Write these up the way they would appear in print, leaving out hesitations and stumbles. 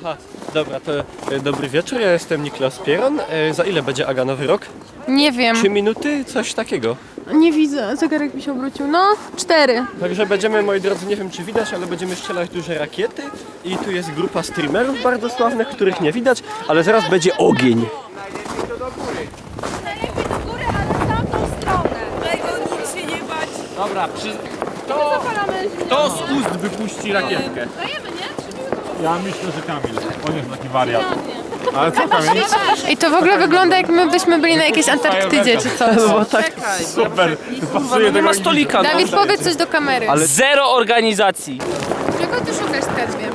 Aha, dobra, to dobry wieczór, ja jestem Niklas Pieron. Za ile będzie Aga nowy rok? Nie wiem. 3 minuty? Coś takiego. Nie widzę, zegarek mi się obrócił. No, 4. Także będziemy, moi drodzy, nie wiem czy widać, ale będziemy strzelać duże rakiety i tu jest grupa streamerów bardzo sławnych, których nie widać, ale zaraz będzie ogień. Jakby do góry, ale w tamtą stronę. Tego nic się nie bać. Dobra, kto z ust wypuści rakietkę? Dajemy, nie? Ja myślę, że Kamil. On jest taki wariat. Ale co Kamil? I to w ogóle wygląda, jak my byśmy byli na jakiejś Antarktydzie czy coś. No tak. Super. Pasuje Nie ma stolika. No. Dawid, powiedz coś do kamery. Ale zero organizacji. Czego ty szukasz, Skarbie?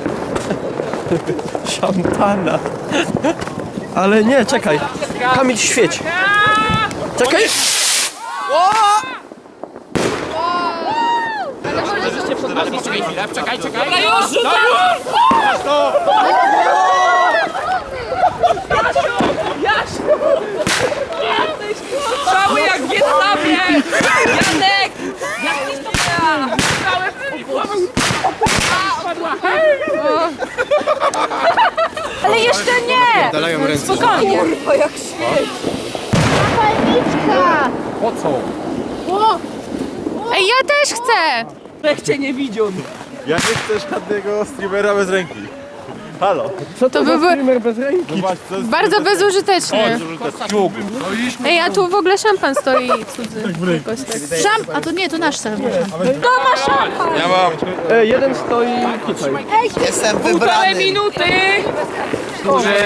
Szampana. Ale nie, czekaj. Kamil, świeć. Czekaj. Czekaj. Dobra, już! Cały jak w Wietnamie! Janek! Jak to ja? Ale jeszcze nie! Spokojnie. Kurwa, jak śmiech. Po co? Ej, ja też chcę! Jak cię nie widział. Ja nie chcę żadnego streamera bez ręki. Halo. Co To by był streamer bez ręki? Zobacz, to jest bardzo bezużyteczny. ciuk. Ej, a tu w ogóle szampan stoi cudzy. Jakoś tak. A to nie, to nasz sam. Ja mam. Jeden stoi tutaj. Półtorej minuty!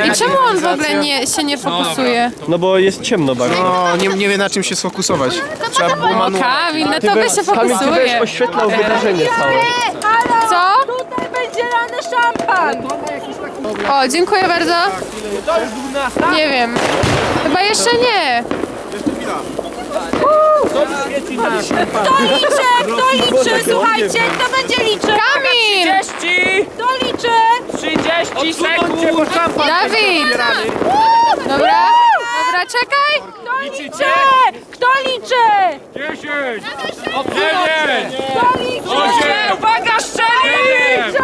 I czemu on w ogóle się nie fokusuje? No bo jest ciemno bardzo. No, nie wie na czym się sfokusować. Trzeba było manualnie. Kamil, na tobie się Kamil, ty będziesz fokusuje. oświetlał wydarzenie całe. Co? Tutaj będzie rany szampan. O, dziękuję bardzo. Nie wiem. Chyba jeszcze nie. Kto liczy? Słuchajcie, kto będzie liczył? Kamil! 30! Kto liczy? 30 sekund! Dawid! Dobra, dobra, czekaj. Liczycie? Kto liczy? 10! 9! Kto liczy? 8! Uwaga, strzeli!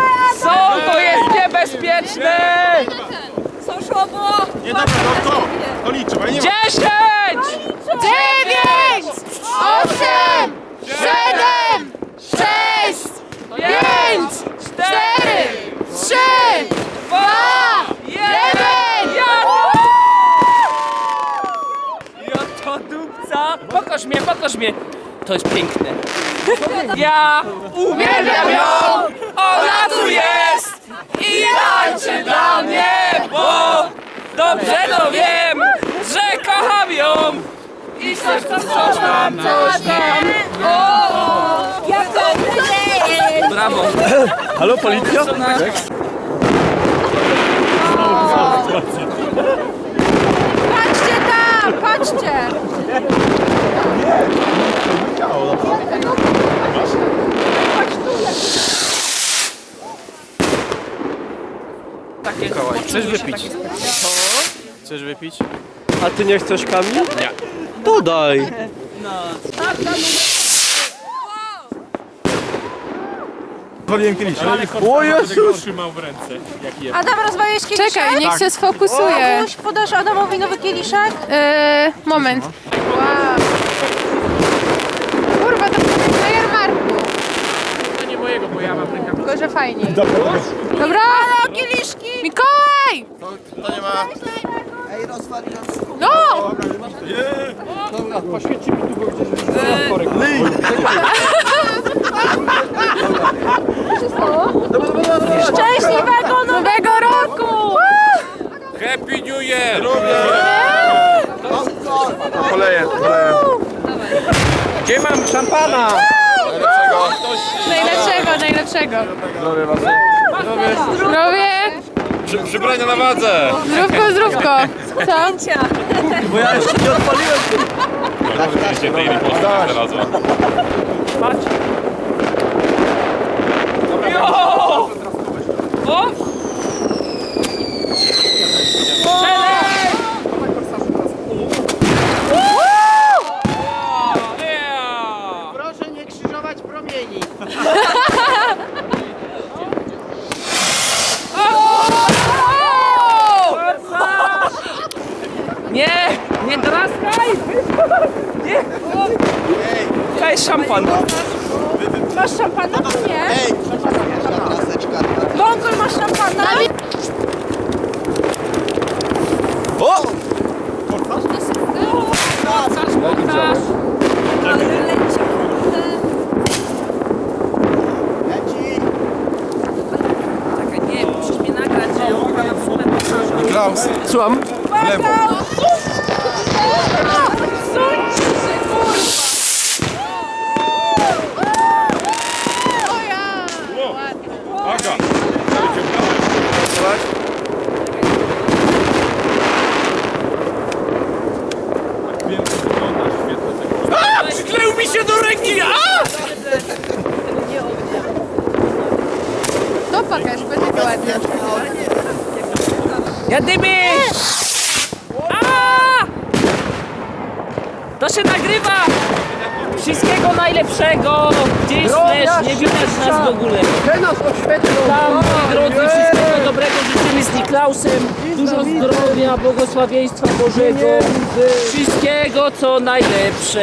Co? To jest niebezpieczne! Co szło było? Nie dobra, no to liczy, bo ja nie mam. 10! 9, 8, 7, 6, 5, 4, 3, 2, 1. Ja to dupca! Pokaż mnie! To jest piękne. Ja uwielbiam ją! Ona tu jest! I tańczy dla mnie, bo dobrze to wiem, że kocham ją! I coś tam. Jak to będzie? Brawo! Halo, policja? Patrzcie tam, patrzcie. Takie Chcesz wypić? Chcesz wypić? A ty nie chcesz, Kamil? Nie. To daj. Woliłem kieliszek. O Jezus! Trzymał w ręce. Jak je. Adam, rozwaliłeś kieliszek? Czekaj, niech się sfokusuje. Aguś, podasz Adamowi nowy kieliszek? Moment. Wow. Kurwa, to jest na jarmarku. To nie mojego, bo ja mam rękę. Tylko, że fajniej. Dobra? Kieliszki! Mikołaj! To nie ma. No! Szczęśliwego Nowego roku! Happy New Year! Poleję. Gdzie mam szampana? Najlepszego. Zdrowie. Przybrania na wadze! Zdrówko. Co? Bo ja jeszcze nie odpaliłem. Oczywiście tej riposty znalazła. Patrz. Jo! O! Strzelaj! Proszę nie krzyżować promieni. O! jest szampan. Masz szampana czy nie? Wągol masz szampana? O! Ale leci, kurde. Czekaj, nie, musisz mnie nagrać, że ja układam super. Klaus, Słucham? w lewo. Aga! Pięknie wygląda, świetnie. Przykleił mi się do ręki! A! To pokaż, będzie ładnie. Jadymy! A! To się nagrywa! Wszystkiego najlepszego! Gdzie jesteś? Nie widać nas w ogóle. Tam, moi drodzy, wszystkiego dobrego życzymy z Niklausem. Dużo zdrowia, błogosławieństwa Bożego. Wszystkiego co najlepsze.